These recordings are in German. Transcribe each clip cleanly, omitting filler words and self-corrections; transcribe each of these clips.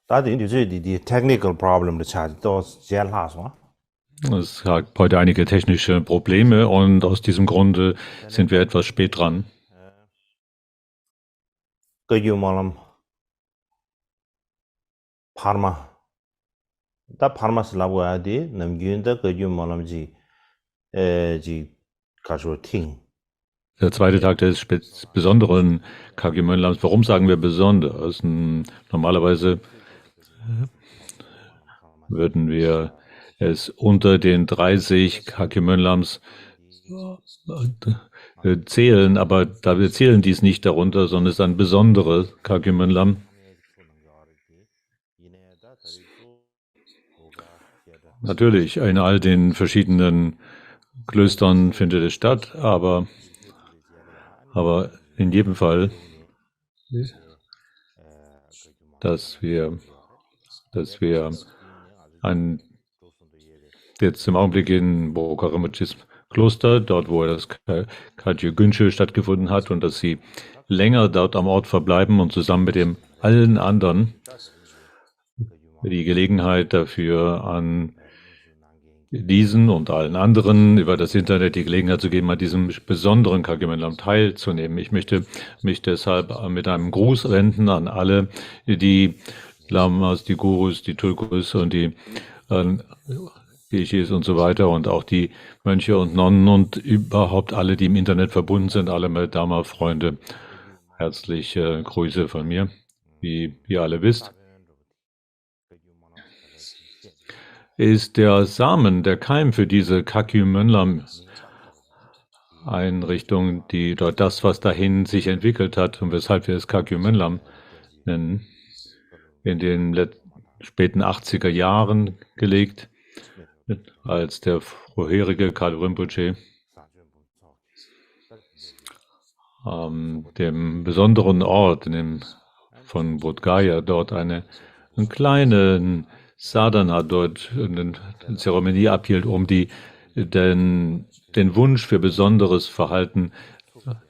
die technical problem das Es hat heute einige technische Probleme und aus diesem Grunde sind wir etwas spät dran. Pharma da Pharma di namgyun da malam ji ting. Der zweite Tag des besonderen KG Mönlams. Warum sagen wir besonders? Normalerweise würden wir es unter den 30 KG Mönlams zählen, aber da wir zählen dies nicht darunter, sondern es ist ein besonderes KG Mönlam. Natürlich, in all den verschiedenen Klöstern findet es statt, aber in jedem Fall, dass wir jetzt im Augenblick in Bokaramachis Kloster, dort wo das Kagyu Günsche stattgefunden hat, und dass sie länger dort am Ort verbleiben und zusammen mit dem allen anderen die Gelegenheit dafür an diesen und allen anderen über das Internet die Gelegenheit zu geben, an diesem besonderen KG Mönlam teilzunehmen. Ich möchte mich deshalb mit einem Gruß wenden an alle, die Lamas, die Gurus, die Tulkus und die Geshis und so weiter und auch die Mönche und Nonnen und überhaupt alle, die im Internet verbunden sind, alle Dharma-Freunde. Herzliche Grüße von mir, wie ihr alle wisst. Ist der Samen, der Keim für diese Kagyu Mönlam Einrichtung, die dort das, was dahin sich entwickelt hat und weshalb wir es Kagyu Mönlam nennen, in den späten 80er Jahren gelegt, als der vorherige Kalu Rinpoche dem besonderen Ort von Bodh Gaya dort einen kleinen Sadhana dort eine Zeremonie abhielt, um den Wunsch für besonderes Verhalten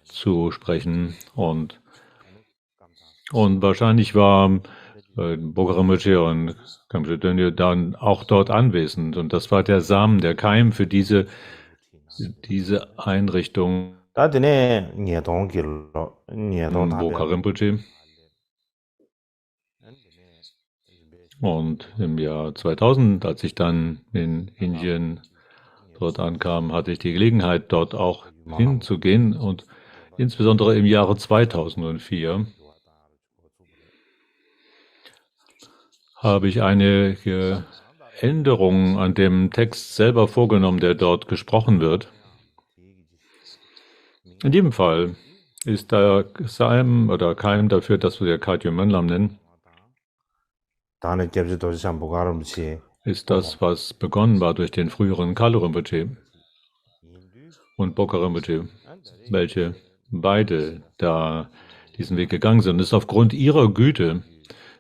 zu sprechen. Und wahrscheinlich war Bokaramachir und Kamche Dönje dann auch dort anwesend. Und das war der Samen, der Keim für diese Einrichtung in Bokaramachir. Und im Jahr 2000, als ich dann in Indien dort ankam, hatte ich die Gelegenheit, dort auch hinzugehen. Und insbesondere im Jahre 2004 habe ich einige Änderungen an dem Text selber vorgenommen, der dort gesprochen wird. In jedem Fall ist der Samen oder Keim dafür, dass wir Kagyu Mönlam nennen, ist das, was begonnen war durch den früheren Kalu Rinpoche und Boka Rinpoche, welche beide da diesen Weg gegangen sind. Es ist aufgrund ihrer Güte,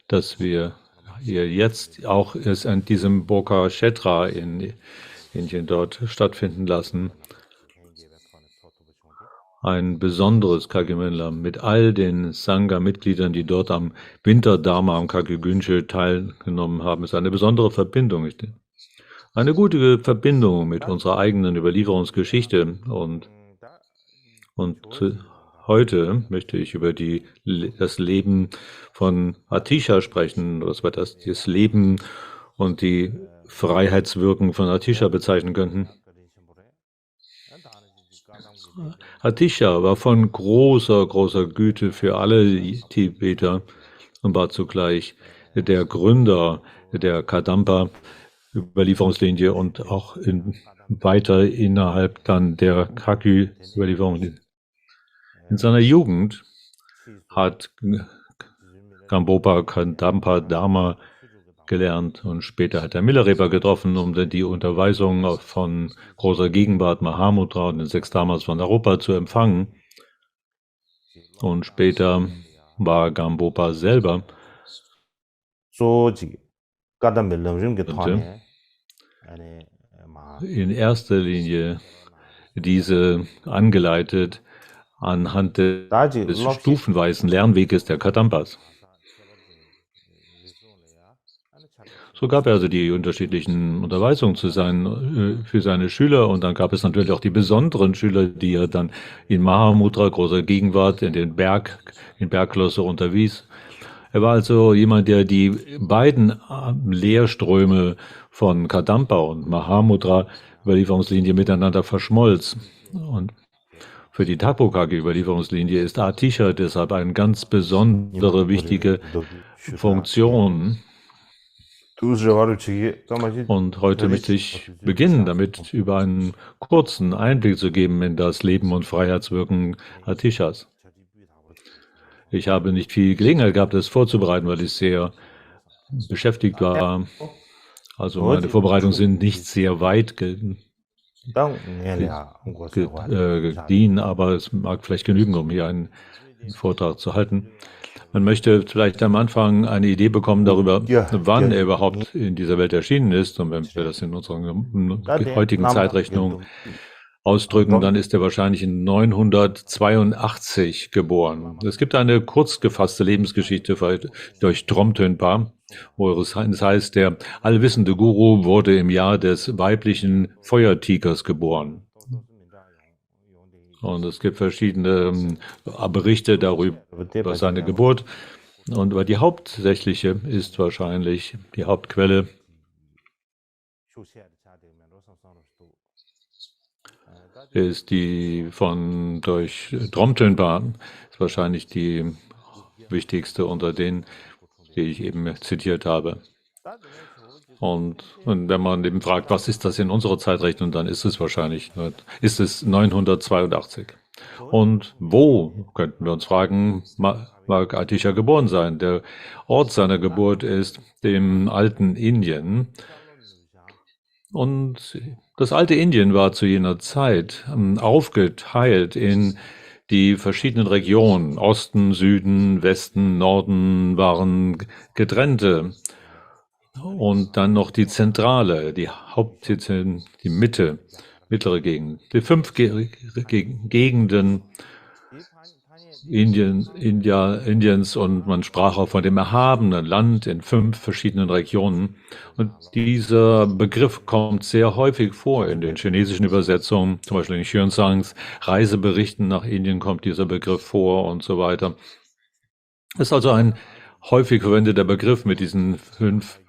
dass wir hier jetzt auch es an diesem Boka Kshetra in Indien dort stattfinden lassen. Ein besonderes Kagyu Mönlam mit all den Sangha-Mitgliedern, die dort am Winterdharma am Kagyu Günsche teilgenommen haben, ist eine besondere Verbindung. Eine gute Verbindung mit unserer eigenen Überlieferungsgeschichte. Und heute möchte ich über das Leben von Atisha sprechen, was wir das Leben und die Freiheitswirken von Atisha bezeichnen könnten. Atisha war von großer Güte für alle Tibeter und war zugleich der Gründer der Kadampa-Überlieferungslinie und auch weiter innerhalb dann der Kagyu-Überlieferungslinie. In seiner Jugend hat Gampopa Kadampa Dharma gelernt und später hat er Milarepa getroffen, um die Unterweisung von großer Gegenwart Mahamudra und den 6 Dharmas von Naropa zu empfangen. Und später war Gampopa selber in erster Linie diese angeleitet anhand des stufenweisen Lernweges der Kadampas. So gab er also die unterschiedlichen Unterweisungen für seine Schüler und dann gab es natürlich auch die besonderen Schüler, die er dann in Mahamudra, großer Gegenwart, in Bergkloster unterwies. Er war also jemand, der die beiden Lehrströme von Kadampa und Mahamudra Überlieferungslinie miteinander verschmolz. Und für die Tapokage-Überlieferungslinie ist Atisha deshalb eine ganz besondere, wichtige Funktion. Und heute möchte ich beginnen, damit über einen kurzen Einblick zu geben in das Leben und Freiheitswirken Atishas. Ich habe nicht viel Gelegenheit gehabt, das vorzubereiten, weil ich sehr beschäftigt war. Also meine Vorbereitungen sind nicht sehr weit gediehen, aber es mag vielleicht genügen, um hier einen Vortrag zu halten. Man möchte vielleicht am Anfang eine Idee bekommen darüber, wann er überhaupt in dieser Welt erschienen ist. Und wenn wir das in unserer heutigen Zeitrechnung ausdrücken, dann ist er wahrscheinlich in 982 geboren. Es gibt eine kurz gefasste Lebensgeschichte durch Tromtönpa, wo es heißt, der allwissende Guru wurde im Jahr des weiblichen Feuertigers geboren. Und es gibt verschiedene Berichte darüber, über seine Geburt. Und aber die hauptsächliche ist wahrscheinlich die Hauptquelle ist die durch Tromtönpa, ist wahrscheinlich die wichtigste unter denen, die ich eben zitiert habe. Und wenn man eben fragt, was ist das in unserer Zeitrechnung, dann ist es wahrscheinlich 982. Und wo, könnten wir uns fragen, mag Atisha geboren sein? Der Ort seiner Geburt ist im alten Indien. Und das alte Indien war zu jener Zeit aufgeteilt in die verschiedenen Regionen. Osten, Süden, Westen, Norden waren getrennte. Und dann noch die Zentrale, die die Mitte, mittlere Gegend. Die 5 Gegenden Indiens und man sprach auch von dem erhabenen Land in 5 verschiedenen Regionen. Und dieser Begriff kommt sehr häufig vor in den chinesischen Übersetzungen, zum Beispiel in Xuanzangs Reiseberichten nach Indien kommt dieser Begriff vor und so weiter. Es ist also ein häufig verwendeter Begriff mit diesen 5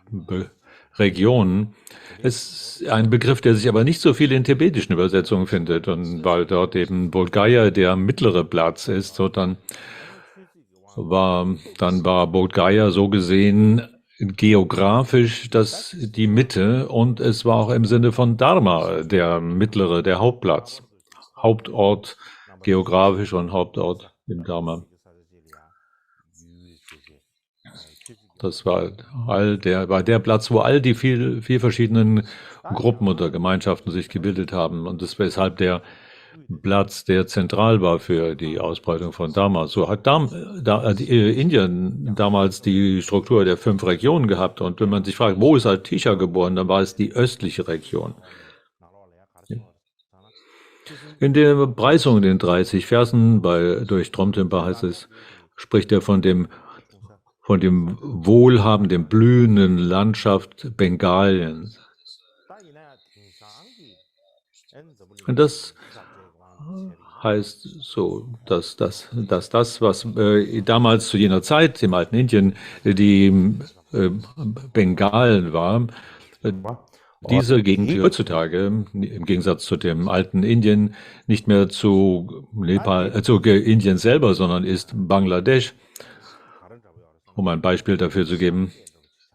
Regionen. Es ist ein Begriff, der sich aber nicht so viel in tibetischen Übersetzungen findet. Und weil dort eben Bodh Gaya der mittlere Platz ist, so dann war Bodh Gaya so gesehen geografisch die Mitte und es war auch im Sinne von Dharma der mittlere, der Hauptplatz. Hauptort geografisch und Hauptort im Dharma. Das war der Platz, wo all die vier verschiedenen Gruppen oder Gemeinschaften sich gebildet haben. Und das weshalb der Platz, der zentral war für die Ausbreitung von Dharma. So hat Indien damals die Struktur der 5 Regionen gehabt. Und wenn man sich fragt, wo ist Atisha geboren, dann war es die östliche Region. In der Preisung in den 30 Versen durch Tromtönpa heißt es, spricht er von dem wohlhabenden, blühenden Landschaft Bengaliens. Und das heißt so, dass das, was damals zu jener Zeit im alten Indien die Bengalen war, diese Gegend, die heutzutage im Gegensatz zu dem alten Indien nicht mehr zu Indien selber, sondern ist Bangladesch. Um ein Beispiel dafür zu geben,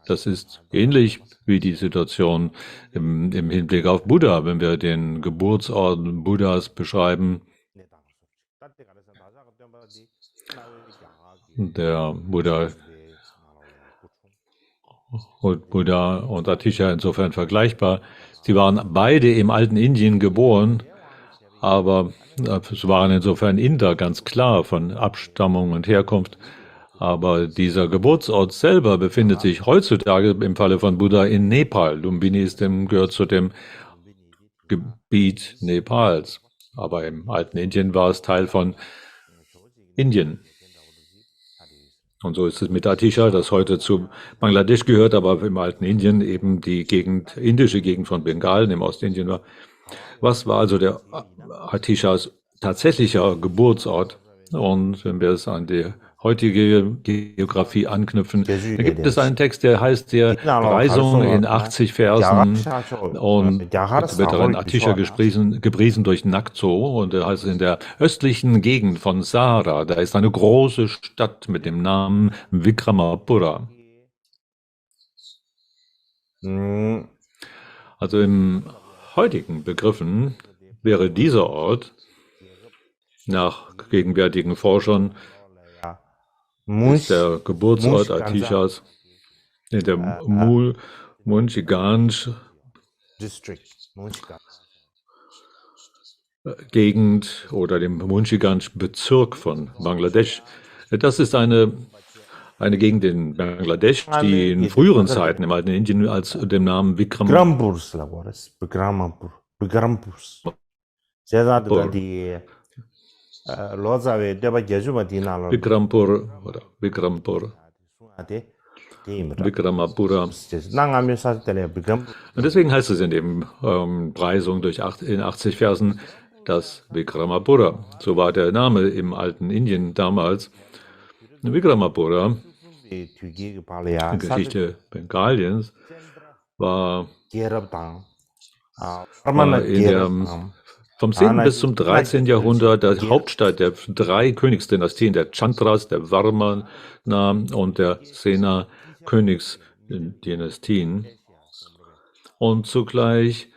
das ist ähnlich wie die Situation im Hinblick auf Buddha, wenn wir den Geburtsort Buddhas beschreiben. Der Buddha und Atisha insofern vergleichbar. Sie waren beide im alten Indien geboren, aber es waren insofern Inder, ganz klar, von Abstammung und Herkunft. Aber dieser Geburtsort selber befindet sich heutzutage im Falle von Buddha in Nepal. Lumbini gehört zu dem Gebiet Nepals. Aber im alten Indien war es Teil von Indien. Und so ist es mit Atisha, das heute zu Bangladesch gehört, aber im alten Indien eben die Gegend, indische Gegend von Bengalen im Ostindien war. Was war also der Atishas tatsächlicher Geburtsort? Und wenn wir es an die heutige Geografie anknüpfen, da gibt es einen Text, der heißt der Preisung in 80 Versen und wird darin Atisha gepriesen durch Nakhto und da heißt es in der östlichen Gegend von Sahara, da ist eine große Stadt mit dem Namen Vikramapura. Also im heutigen Begriffen wäre dieser Ort nach gegenwärtigen Forschern ist der Geburtsort Atishas in der Munchiganj Gegend oder dem Munchiganj Bezirk von Bangladesch. Das ist eine Gegend in Bangladesch, die in früheren Zeiten im alten Indien als dem Namen Vikrampur oder Vikramapura. Und deswegen heißt es in dem Preisung in 80 Versen das Vikramapura. So war der Name im alten Indien damals. Vikramapura, die Geschichte Bengaliens, war vom 10. bis zum 13. Jahrhundert der Hauptstadt der 3 Königsdynastien, der Chandras, der Varmana und der Sena Königsdynastien. Und zugleich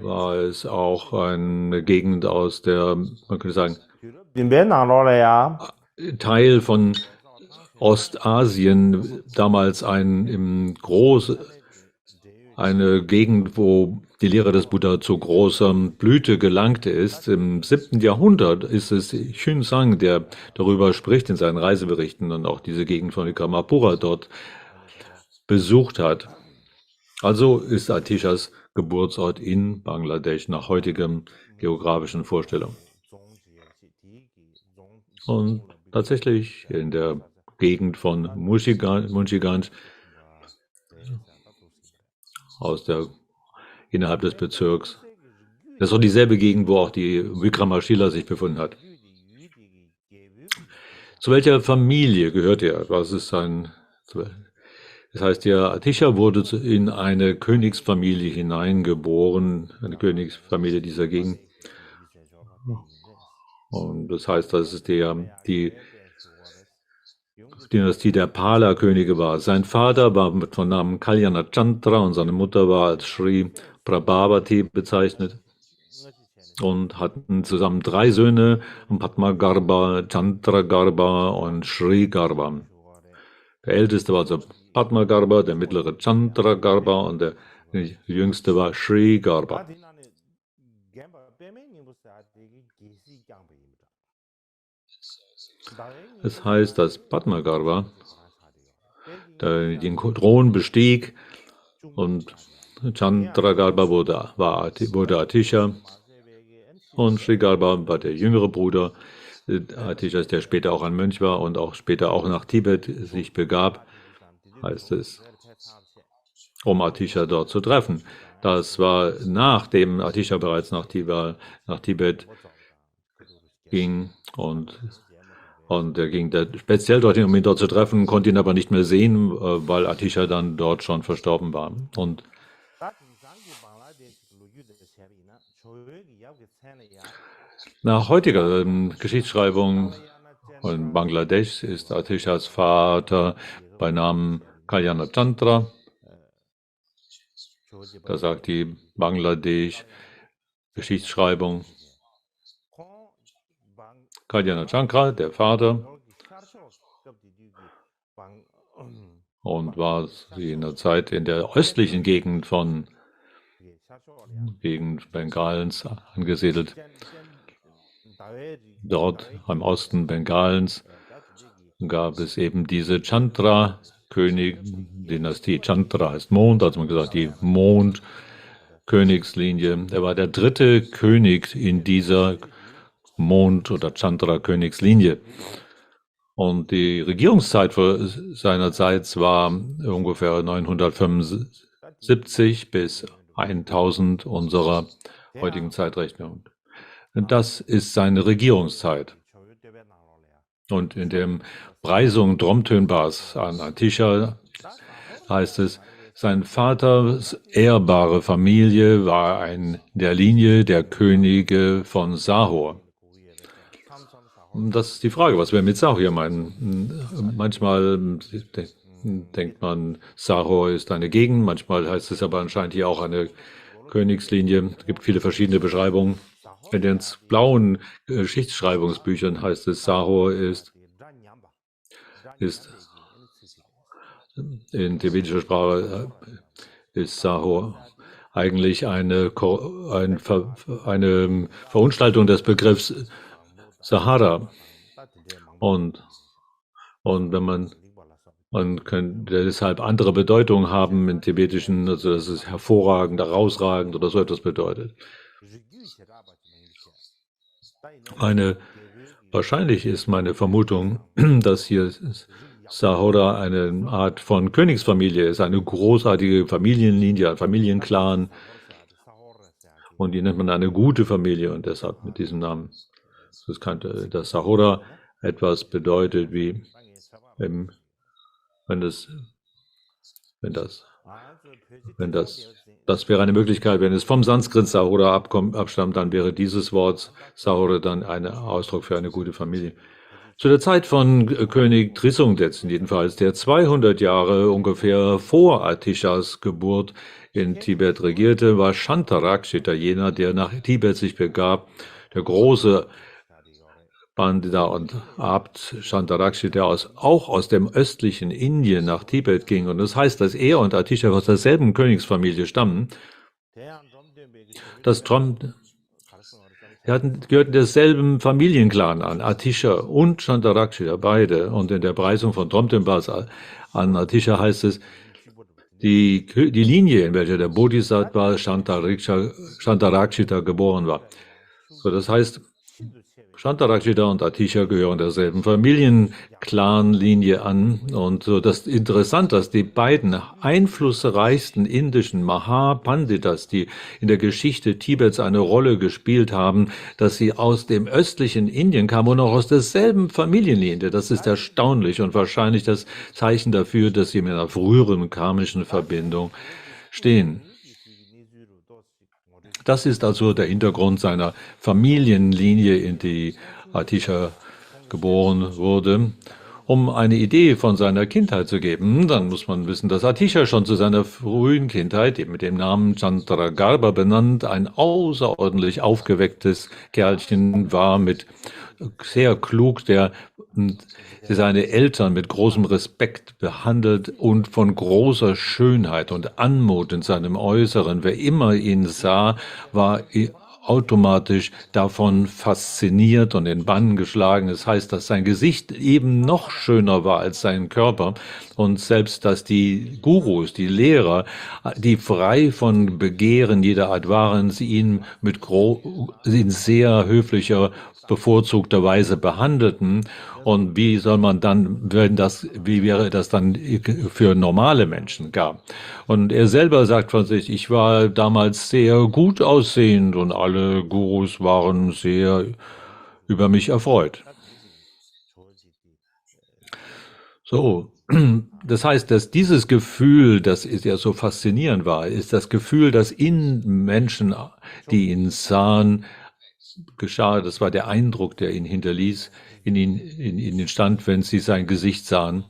war es auch eine Gegend aus der, man könnte sagen, Teil von Ostasien, damals eine Gegend, wo die Lehre des Buddha zu großer Blüte gelangte ist. Im 7. Jahrhundert ist es Xuanzang, der darüber spricht in seinen Reiseberichten und auch diese Gegend von Vikramapura dort besucht hat. Also ist Atishas Geburtsort in Bangladesch nach heutigem geografischen Vorstellung. Und tatsächlich in der Gegend von Munchiganj innerhalb des Bezirks. Das ist auch dieselbe Gegend, wo auch die Vikramashila sich befunden hat. Zu welcher Familie gehört er? Das heißt, der Atisha wurde in eine Königsfamilie hineingeboren, eine Königsfamilie dieser Gegend. Und das heißt, dass es die Dynastie der Pala-Könige war. Sein Vater war von Namen Kalyana Chandra und seine Mutter war als Sri Prabhavati bezeichnet und hatten zusammen 3 Söhne, Padmagarbha, Chandragarbha und Sri Garbha. Der älteste war also Padmagarbha, der mittlere Chandragarbha und der jüngste war Sri Garbha. Es heißt, dass Padmagarbha den Thron bestieg und Chandragarbha wurde Atisha und Sri Garbha war der jüngere Bruder Atishas, der später auch ein Mönch war und auch später auch nach Tibet sich begab, heißt es, um Atisha dort zu treffen. Das war nachdem Atisha bereits nach Tibet ging und er ging speziell dorthin, um ihn dort zu treffen, konnte ihn aber nicht mehr sehen, weil Atisha dann dort schon verstorben war. Und nach heutiger Geschichtsschreibung in Bangladesch ist Atishas Vater bei Namen Kalyana Chandra. Da sagt die Bangladesch-Geschichtsschreibung, Kalyana Chandra, der Vater, und war in der Zeit in der östlichen Gegend Bengalens angesiedelt. Dort am Osten Bengalens gab es eben diese Chandra-König-Dynastie. Chandra heißt Mond, also man gesagt die Mond-Königslinie. Er war der 3. König in dieser Mond- oder Chandra-Königslinie. Und die Regierungszeit seinerseits war ungefähr 975 bis 1000 unserer heutigen Zeitrechnung. Und das ist seine Regierungszeit. Und in der Preisung Dromtönbas an Atisha heißt es, sein Vaters ehrbare Familie war in der Linie der Könige von Sahor. Das ist die Frage, was wir mit Sahor hier meinen. Manchmal denkt man, Sahor ist eine Gegend, manchmal heißt es aber anscheinend hier auch eine Königslinie. Es gibt viele verschiedene Beschreibungen. In den blauen Geschichtsschreibungsbüchern heißt es, Sahor ist in tibetischer Sprache ist Sahor eigentlich eine Verunstaltung des Begriffs Sahara. Und wenn man könnte deshalb andere Bedeutungen haben im Tibetischen, also dass es hervorragend, herausragend oder so etwas bedeutet. Wahrscheinlich ist meine Vermutung, dass hier Sahora eine Art von Königsfamilie ist, eine großartige Familienlinie, ein Familienclan. Und die nennt man eine gute Familie und deshalb mit diesem Namen. Das könnte, dass Sahora etwas bedeutet wie, das wäre eine Möglichkeit, wenn es vom Sanskrit Sahora abstammt, dann wäre dieses Wort Sahora dann ein Ausdruck für eine gute Familie. Zu der Zeit von König Trisungtsen jedenfalls, der 200 Jahre ungefähr vor Atishas Geburt in Tibet regierte, war Shantarakshita jener, der nach Tibet sich begab, der große Pandita und Abt Shantarakshita, der auch aus dem östlichen Indien nach Tibet ging. Und das heißt, dass er und Atisha aus derselben Königsfamilie stammen. Gehörten derselben Familienclan an, Atisha und Shantarakshita, beide. Und in der Preisung von Dromtönbas an Atisha heißt es, die Linie, in welcher der Bodhisattva Shantarakshita geboren war. So, das heißt, Shantarakshita und Atisha gehören derselben Familienclan-Linie an. Und so das ist interessant, dass die beiden einflussreichsten indischen Mahapanditas, die in der Geschichte Tibets eine Rolle gespielt haben, dass sie aus dem östlichen Indien kamen und auch aus derselben Familienlinie. Das ist erstaunlich und wahrscheinlich das Zeichen dafür, dass sie mit einer früheren karmischen Verbindung stehen. Das ist also der Hintergrund seiner Familienlinie, in die Atisha geboren wurde. Um eine Idee von seiner Kindheit zu geben, dann muss man wissen, dass Atisha schon zu seiner frühen Kindheit, mit dem Namen Chandragarbha benannt, ein außerordentlich aufgewecktes Kerlchen war, sehr klug, der seine Eltern mit großem Respekt behandelt und von großer Schönheit und Anmut in seinem Äußeren. Wer immer ihn sah, war automatisch davon fasziniert und in Bann geschlagen. Das heißt, dass sein Gesicht eben noch schöner war als sein Körper und selbst, dass die Gurus, die Lehrer, die frei von Begehren jeder Art waren, sie ihn in sehr höflicher, bevorzugter Weise behandelten. Und wie wäre das dann für normale Menschen gab? Und er selber sagt von sich, ich war damals sehr gut aussehend und alle Gurus waren sehr über mich erfreut. So, das heißt, dass dieses Gefühl, das ja so faszinierend war, ist das Gefühl, das in Menschen, die ihn sahen, geschah. Das war der Eindruck, der ihn hinterließ, in ihnen stand, wenn sie sein Gesicht sahen.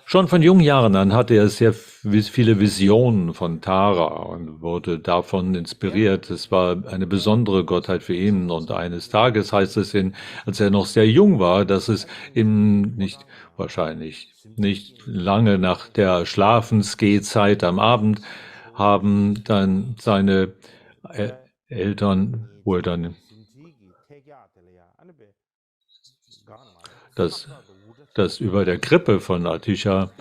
Schon von jungen Jahren an hatte er sehr viele Visionen von Tara und wurde davon inspiriert. Es war eine besondere Gottheit für ihn. Und eines Tages heißt es, als er noch sehr jung war, dass es ihm wahrscheinlich nicht lange nach der Schlafensgehzeit am Abend haben dann seine Eltern, wo er dann dass über der Krippe von Atisha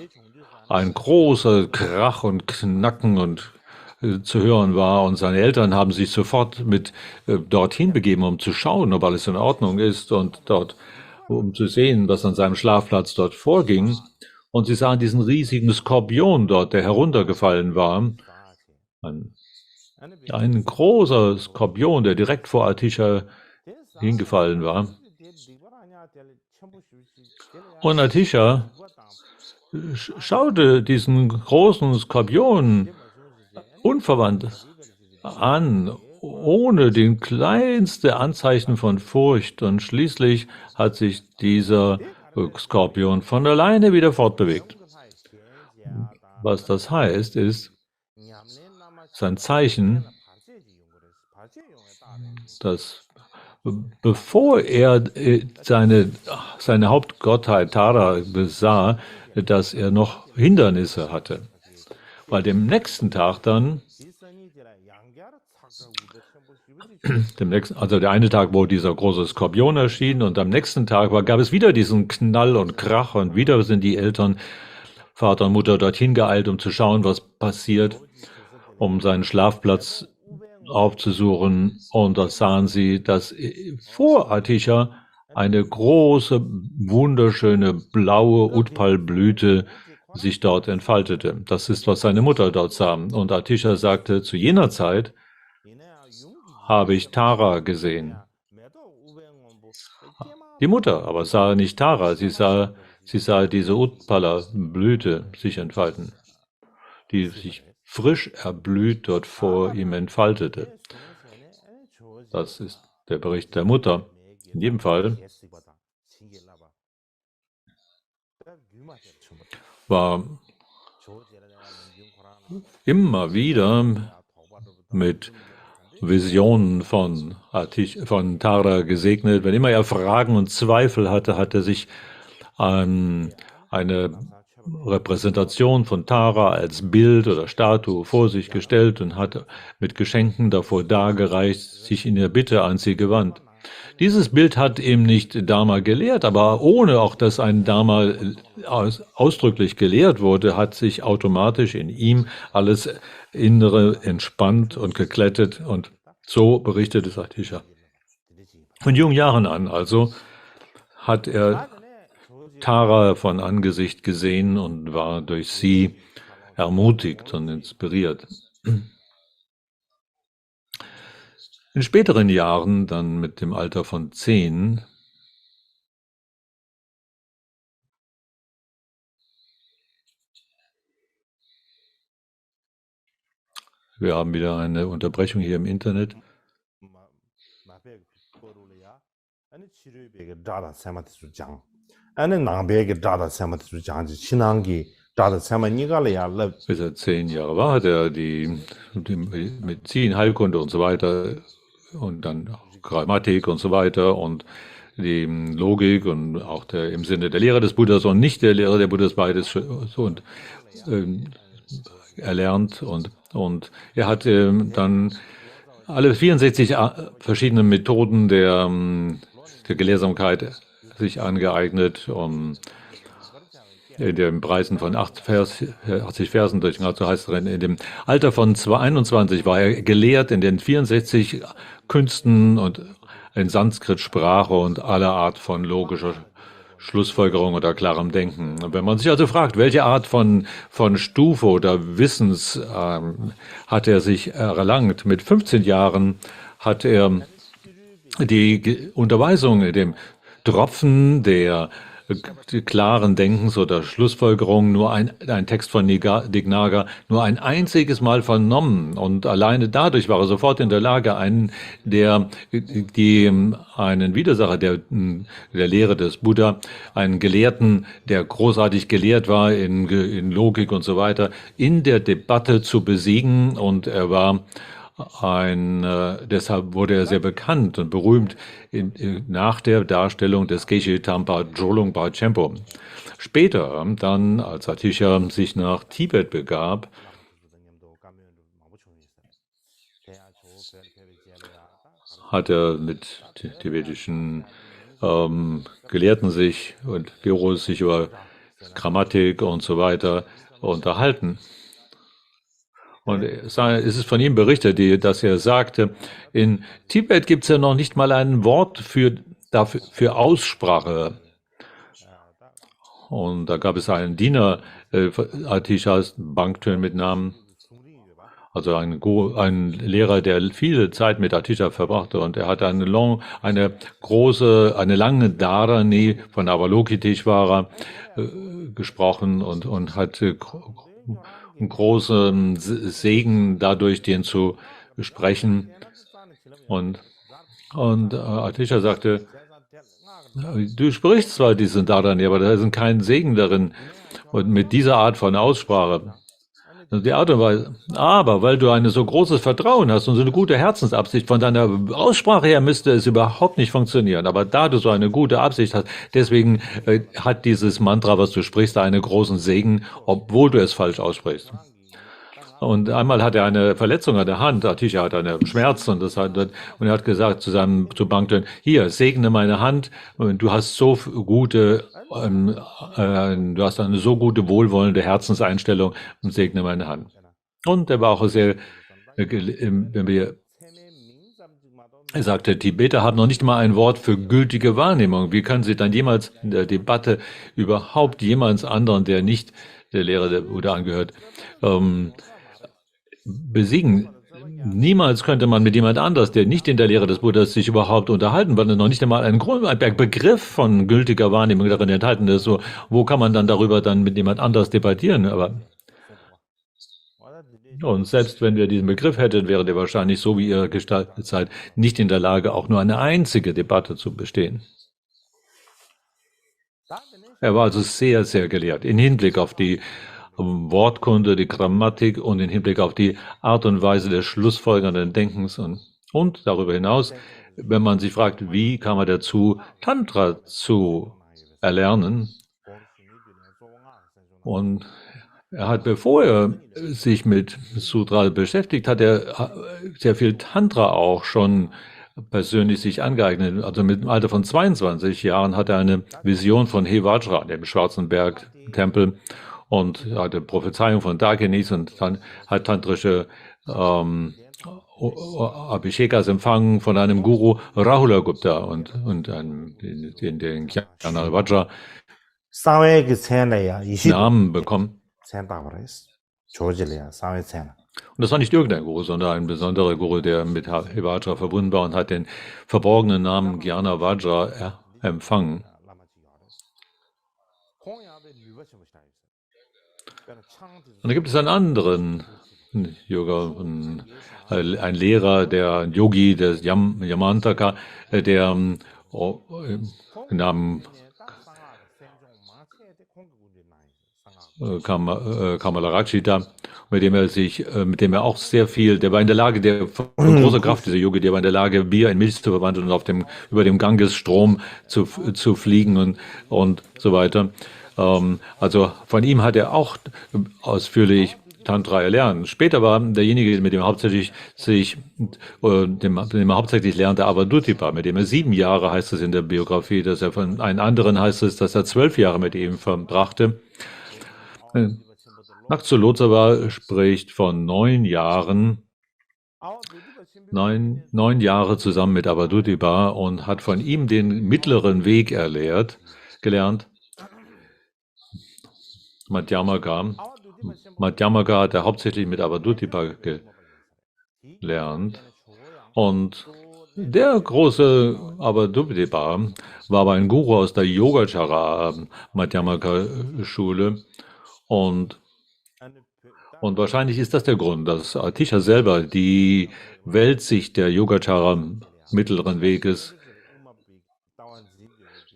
ein großer Krach und Knacken und zu hören war. Und seine Eltern haben sich sofort mit dorthin begeben, um zu schauen, ob alles in Ordnung ist und dort, um zu sehen, was an seinem Schlafplatz dort vorging. Und sie sahen diesen riesigen Skorpion dort, der heruntergefallen war. Ein großer Skorpion, der direkt vor Atisha hingefallen war. Und Atisha schaute diesen großen Skorpion unverwandt an, ohne den kleinste Anzeichen von Furcht. Und schließlich hat sich dieser Skorpion von alleine wieder fortbewegt. Was das heißt, ist ein Zeichen, dass bevor er seine Hauptgottheit Tara besah, dass er noch Hindernisse hatte. Weil dem nächsten Tag dann, also der eine Tag, wo dieser große Skorpion erschien, und am nächsten Tag gab es wieder diesen Knall und Krach, und wieder sind die Eltern, Vater und Mutter, dorthin geeilt, um zu schauen, was passiert, um seinen Schlafplatz aufzusuchen. Und da sahen sie, dass vor Atisha eine große, wunderschöne blaue Utpal-Blüte sich dort entfaltete. Das ist, was seine Mutter dort sah. Und Atisha sagte, zu jener Zeit habe ich Tara gesehen. Die Mutter aber sah nicht Tara, sie sah diese Utpala-Blüte sich entfalten, die sich frisch erblüht dort vor ihm entfaltete. Das ist der Bericht der Mutter. In jedem Fall war immer wieder mit Visionen von Tara gesegnet. Wenn immer er Fragen und Zweifel hatte, hat er sich eine Repräsentation von Tara als Bild oder Statue vor sich gestellt und hat mit Geschenken davor dargereicht, sich in der Bitte an sie gewandt. Dieses Bild hat ihm nicht Dharma gelehrt, aber ohne auch, dass ein Dharma ausdrücklich gelehrt wurde, hat sich automatisch in ihm alles Innere entspannt und geklettet, und so berichtet es Atisha. Von jungen Jahren an also hat er Tara von Angesicht gesehen und war durch sie ermutigt und inspiriert. In späteren Jahren, dann mit dem Alter von 10, wir haben wieder eine Unterbrechung hier im Internet. Bis er 10 Jahre war, hat er die Medizin, Heilkunde und so weiter und dann auch Grammatik und so weiter und die Logik und auch im Sinne der Lehre des Buddhas und nicht der Lehre der Buddhas beides und erlernt, und er hat dann alle 64 verschiedene Methoden der Gelehrsamkeit sich angeeignet, in den Preisen von 80 Versen durch so heißt es, in dem Alter von 21 war er gelehrt in den 64 Künsten und in Sanskrit-Sprache und aller Art von logischer Schlussfolgerung oder klarem Denken. Und wenn man sich also fragt, welche Art von Stufe oder Wissens hat er sich erlangt, mit 15 Jahren hat er die Unterweisung in dem Tropfen der klaren Denkens oder Schlussfolgerungen, nur ein Text von Dignaga, nur ein einziges Mal vernommen, und alleine dadurch war er sofort in der Lage, einen Widersacher der Lehre des Buddha, einen Gelehrten, der großartig gelehrt war in Logik und so weiter, in der Debatte zu besiegen, und er war deshalb wurde er sehr bekannt und berühmt nach der Darstellung des Geshe Tampa Drolungpa Chenpo. Später, dann, als Atisha sich nach Tibet begab, hat er mit tibetischen Gelehrten und Gurus sich über Grammatik und so weiter unterhalten. Und es ist von ihm berichtet, dass er sagte, in Tibet gibt es ja noch nicht mal ein Wort für Aussprache. Und da gab es einen Diener Atishas, Bangtön mit Namen, also ein Lehrer, der viele Zeit mit Atisha verbrachte, und er hatte eine lange Dharani von Avalokiteshvara gesprochen und hatte einen großen Segen dadurch, den zu sprechen. Und Atisha sagte, du sprichst zwar diesen Dharani, aber da ist kein Segen darin. Und mit dieser Art von Aussprache, die Art und Weise, aber weil du ein so großes Vertrauen hast und so eine gute Herzensabsicht, von deiner Aussprache her müsste es überhaupt nicht funktionieren. Aber da du so eine gute Absicht hast, deswegen hat dieses Mantra, was du sprichst, einen großen Segen, obwohl du es falsch aussprichst. Und einmal hat er eine Verletzung an der Hand, Atisha hat einen Schmerz, und er hat gesagt zu Bangtön, hier, segne meine Hand, du hast du hast eine so gute, wohlwollende Herzenseinstellung, und segne meine Hand. Und er war auch sehr, er sagte, Tibeter haben noch nicht mal ein Wort für gültige Wahrnehmung. Wie können sie dann jemals in der Debatte überhaupt jemals anderen, der nicht der Lehre der Buddha angehört, besiegen? Niemals könnte man mit jemand anders, der nicht in der Lehre des Buddhas sich überhaupt unterhalten, weil er noch nicht einmal ein Begriff von gültiger Wahrnehmung darin enthalten ist. So, wo kann man dann darüber dann mit jemand anders debattieren? Und selbst wenn wir diesen Begriff hätten, wäre der wahrscheinlich, so wie ihr gestaltet seid, nicht in der Lage, auch nur eine einzige Debatte zu bestehen. Er war also sehr, sehr gelehrt im Hinblick auf die Wortkunde, die Grammatik und im Hinblick auf die Art und Weise des schlussfolgernden Denkens und darüber hinaus, wenn man sich fragt, wie kam er dazu, Tantra zu erlernen? Und er hat, bevor er sich mit Sutra beschäftigt, hat er sehr viel Tantra auch schon persönlich sich angeeignet. Also mit dem Alter von 22 Jahren hat er eine Vision von He Vajra, dem Schwarzenberg-Tempel, und hatte Prophezeiung von Dakinis und dann hat tantrische Abhishekas empfangen von einem Guru, Rahula Gupta, und den Jnana Vajra Namen bekommen. Und das war nicht irgendein Guru, sondern ein besonderer Guru, der mit He Vajra verbunden war und hat den verborgenen Namen Jnana Vajra empfangen. Und da gibt es einen anderen Yoga, ein Lehrer, der Yogi, der Yamantaka, der Namen Kamalarachita, mit dem er auch sehr viel, der war in der Lage, von großer Kraft, dieser Yogi, der war in der Lage, Bier in Milch zu verwandeln und über dem Gangesstrom zu fliegen und so weiter. Also von ihm hat er auch ausführlich Tantra erlernt. Später war derjenige, mit dem er hauptsächlich lernte, Avadutipa, mit dem er 7 Jahre, heißt es in der Biografie, dass er von einem anderen heißt es, dass er 12 Jahre mit ihm verbrachte. Naxolotsawa spricht von 9 Jahren, 9 Jahre zusammen mit Avadutipa und hat von ihm den mittleren Weg gelernt. Madhyamaka hat er hauptsächlich mit Avadutipa gelernt. Und der große Avadutipa war aber ein Guru aus der Yogacara Madhyamaka-Schule. Und wahrscheinlich ist das der Grund, dass Atisha selber die Weltsicht der Yogacara mittleren Weges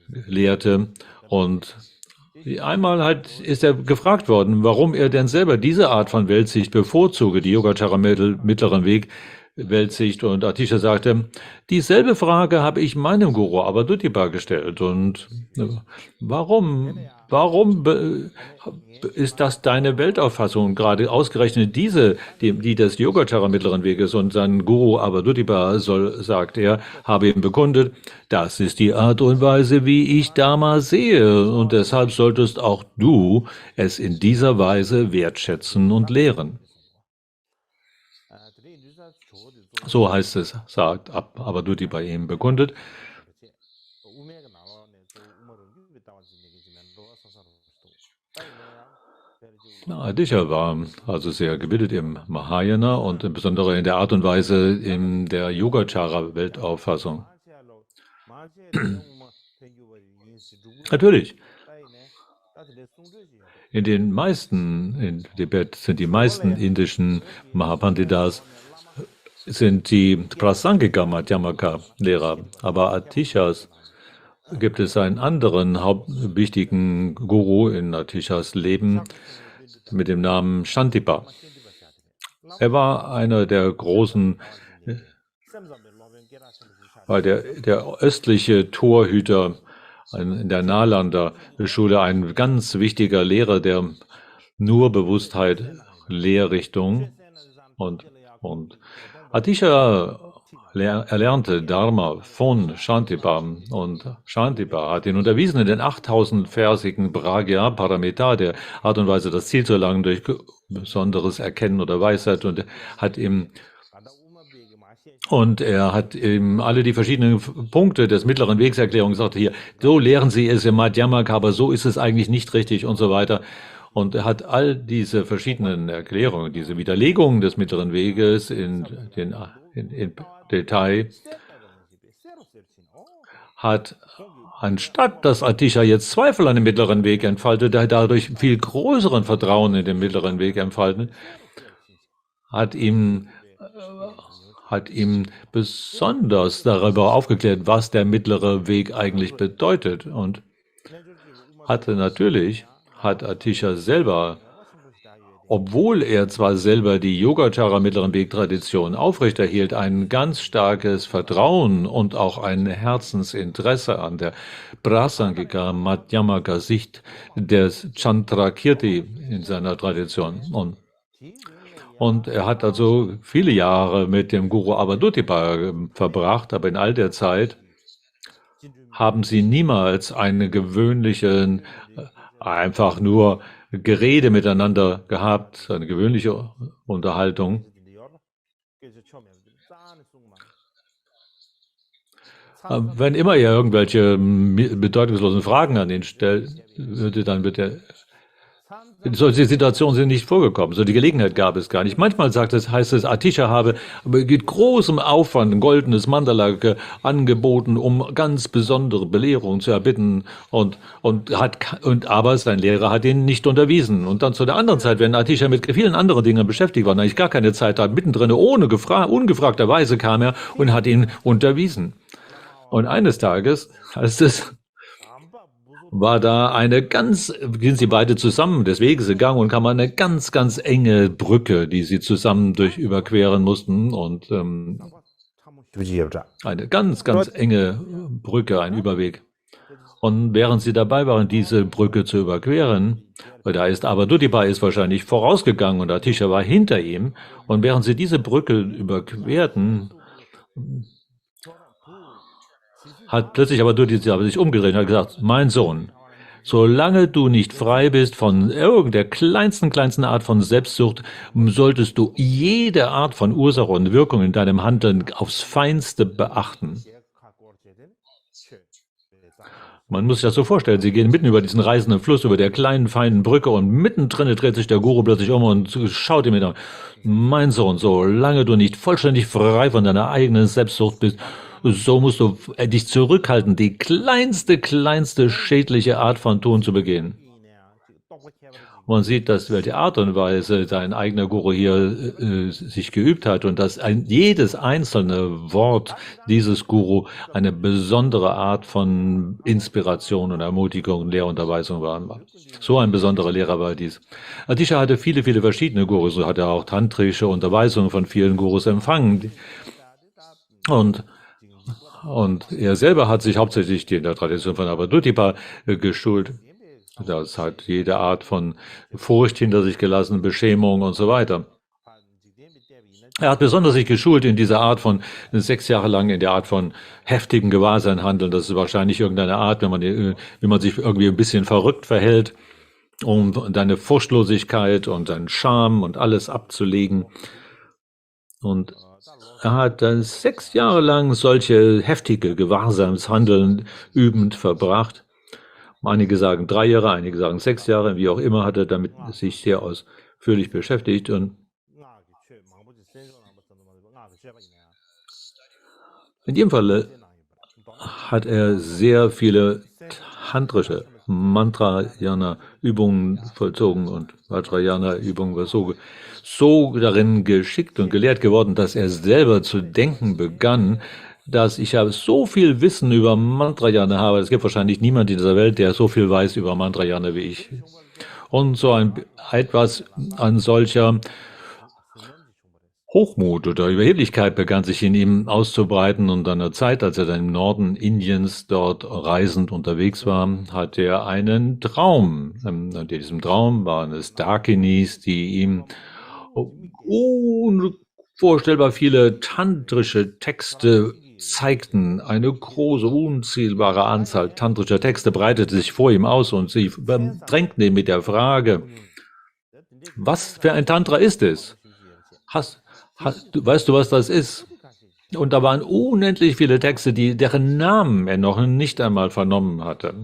lehrte. Und einmal ist er gefragt worden, warum er denn selber diese Art von Weltsicht bevorzuge, die Yogacara mittleren Weg Weltsicht. Und Atisha sagte, dieselbe Frage habe ich meinem Guru Avadutipa gestellt. Und warum ist das deine Weltauffassung? Gerade ausgerechnet diese, die des Yogacara mittleren Weges, und sein Guru Avadutipa sagt er, habe ihm bekundet, das ist die Art und Weise, wie ich Dharma sehe. Und deshalb solltest auch du es in dieser Weise wertschätzen und lehren. So heißt es, sagt Abadudi bei ihm begründet. Adisha war also sehr gebildet im Mahayana und insbesondere in der Art und Weise in der Yogacara-Weltauffassung. Natürlich, in Tibet sind die meisten indischen Mahapanditas sind die Prasangika Madhyamaka-Lehrer, aber Atishas gibt es einen anderen wichtigen Guru in Atishas Leben mit dem Namen Shantipa. Er war einer der großen, war der östliche Torhüter in der Nalanda Schule, ein ganz wichtiger Lehrer der nur Bewusstheit Lehrrichtung und Atisha erlernte Dharma von Shantipa und Shantipa hat ihn unterwiesen in den 8000-versigen Pragya Paramita, der Art und Weise, das Ziel zu erlangen durch besonderes Erkennen oder Weisheit und er hat ihm alle die verschiedenen Punkte des mittleren Wegs Erklärung gesagt, hier, so lehren Sie es im Madhyamaka, aber so ist es eigentlich nicht richtig und so weiter. Und er hat all diese verschiedenen Erklärungen, diese Widerlegungen des mittleren Weges in Detail, hat, anstatt dass Atisha jetzt Zweifel an dem mittleren Weg entfaltet, der dadurch viel größeren Vertrauen in den mittleren Weg entfaltet, hat ihm besonders darüber aufgeklärt, was der mittlere Weg eigentlich bedeutet. Und hat Atisha selber, obwohl er zwar selber die Yogacara mittleren Weg Tradition aufrechterhielt, ein ganz starkes Vertrauen und auch ein Herzensinteresse an der Prasangika Madhyamaka Sicht des Chandrakirti in seiner Tradition. Und er hat also viele Jahre mit dem Guru Abadutipa verbracht, aber in all der Zeit haben sie niemals einen gewöhnlichen, einfach nur Gerede miteinander gehabt, eine gewöhnliche Unterhaltung. Wenn immer er irgendwelche bedeutungslosen Fragen an ihn stellt, dann wird er solche Situationen sind nicht vorgekommen. So die Gelegenheit gab es gar nicht. Manchmal heißt es, Atisha habe mit großem Aufwand ein goldenes Mandala angeboten, um ganz besondere Belehrungen zu erbitten aber sein Lehrer hat ihn nicht unterwiesen. Und dann zu der anderen Zeit, wenn Atisha mit vielen anderen Dingen beschäftigt war und eigentlich gar keine Zeit hat, mittendrin ungefragterweise kam er und hat ihn unterwiesen. Und eines Tages heißt es, war da sind sie beide zusammen des Weges gegangen und kam eine ganz, ganz enge Brücke, die sie zusammen überqueren mussten und eine ganz, ganz enge Brücke, ein Überweg. Und während sie dabei waren, diese Brücke zu überqueren, Abadutipa ist wahrscheinlich vorausgegangen und Atisha war hinter ihm, und während sie diese Brücke überquerten, hat plötzlich Abadutipa sich umgedreht und hat gesagt, mein Sohn, solange du nicht frei bist von irgendeiner kleinsten Art von Selbstsucht, solltest du jede Art von Ursache und Wirkung in deinem Handeln aufs Feinste beachten. Man muss sich das so vorstellen, sie gehen mitten über diesen reißenden Fluss, über der kleinen, feinen Brücke, und mittendrin dreht sich der Guru plötzlich um und schaut ihm an. Mein Sohn, solange du nicht vollständig frei von deiner eigenen Selbstsucht bist, so musst du dich zurückhalten, die kleinste schädliche Art von Tun zu begehen. Man sieht, dass welche Art und Weise sein eigener Guru hier sich geübt hat und dass jedes einzelne Wort dieses Guru eine besondere Art von Inspiration und Ermutigung und Lehrunterweisung war. So ein besonderer Lehrer war dies. Atisha hatte viele verschiedene Gurus, so hat er auch tantrische Unterweisungen von vielen Gurus empfangen. Und er selber hat sich hauptsächlich in der Tradition von Abadutipa geschult. Das hat jede Art von Furcht hinter sich gelassen, Beschämung und so weiter. Er hat besonders sich geschult in dieser Art von 6 Jahre lang in der Art von heftigem Gewahrsein handeln. Das ist wahrscheinlich irgendeine Art, wenn man sich irgendwie ein bisschen verrückt verhält, um deine Furchtlosigkeit und deinen Scham und alles abzulegen. Und er hat dann 6 Jahre lang solche heftige Gewahrsamshandeln übend verbracht. Einige sagen 3 Jahre, einige sagen 6 Jahre, wie auch immer, hat er damit sich sehr ausführlich beschäftigt. Und in jedem Fall hat er sehr viele tantrische Mantrayana-Übungen vollzogen und Vajrayana-Übungen war so darin geschickt und gelehrt geworden, dass er selber zu denken begann, dass ich habe so viel Wissen über Mantrayana habe. Es gibt wahrscheinlich niemand in dieser Welt, der so viel weiß über Mantrayana wie ich. Und so ein solcher Hochmut oder Überheblichkeit begann sich in ihm auszubreiten und an der Zeit, als er dann im Norden Indiens dort reisend unterwegs war, hatte er einen Traum. In diesem Traum waren es Dakinis, die ihm unvorstellbar viele tantrische Texte zeigten. Eine große, unzählbare Anzahl tantrischer Texte breitete sich vor ihm aus und sie drängten ihn mit der Frage, was für ein Tantra ist es? Weißt du, was das ist? Und da waren unendlich viele Texte, deren Namen er noch nicht einmal vernommen hatte.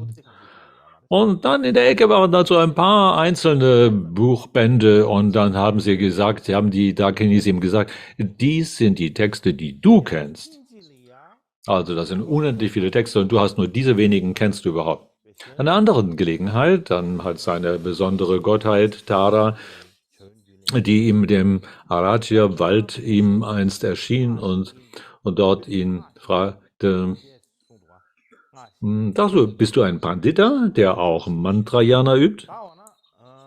Und dann in der Ecke waren da so ein paar einzelne Buchbände und dann haben die Dakinis ihm gesagt, dies sind die Texte, die du kennst. Also das sind unendlich viele Texte und du hast nur diese wenigen kennst du überhaupt. An einer anderen Gelegenheit, dann hat seine besondere Gottheit Tara, die ihm dem Arachya-Wald ihm einst erschien und dort ihn fragte, bist du ein Pandita, der auch Mantrayana übt?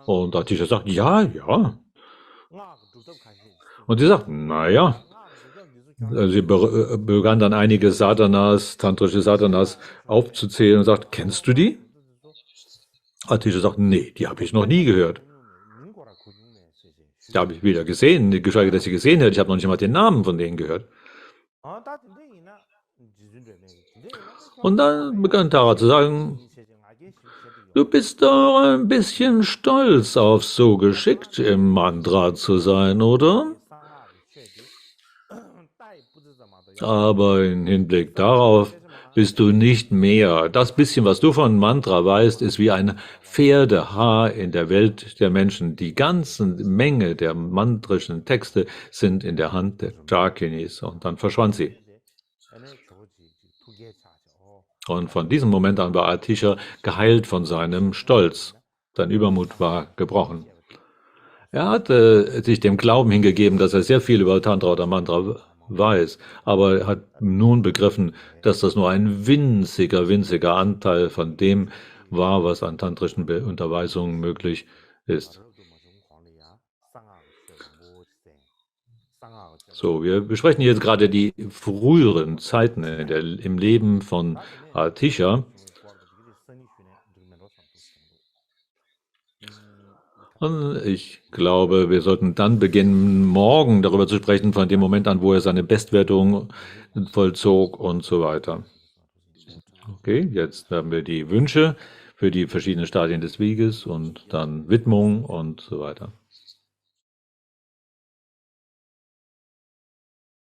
Und Atisha sagt, ja. Und sie sagt, naja. Sie begann dann einige tantrische Satanas aufzuzählen und sagt, kennst du die? Atisha sagt, nee, die habe ich noch nie gehört. Die habe ich weder gesehen, geschweige, dass ich gesehen hätte. Ich habe noch nicht mal den Namen von denen gehört. Und dann begann Tara zu sagen, du bist doch ein bisschen stolz auf so geschickt im Mantra zu sein, oder? Aber im Hinblick darauf bist du nicht mehr. Das bisschen, was du von Mantra weißt, ist wie ein Pferdehaar in der Welt der Menschen. Die ganze Menge der mantrischen Texte sind in der Hand der Dakinis. Und dann verschwand sie. Und von diesem Moment an war Atisha geheilt von seinem Stolz. Sein Übermut war gebrochen. Er hatte sich dem Glauben hingegeben, dass er sehr viel über Tantra oder Mantra weiß, aber er hat nun begriffen, dass das nur ein winziger Anteil von dem war, was an tantrischen Unterweisungen möglich ist. So, wir besprechen jetzt gerade die früheren Zeiten im Leben von Atisha. Und ich glaube, wir sollten dann beginnen, morgen darüber zu sprechen, von dem Moment an, wo er seine Bestwertung vollzog und so weiter. Okay, jetzt haben wir die Wünsche für die verschiedenen Stadien des Weges und dann Widmung und so weiter.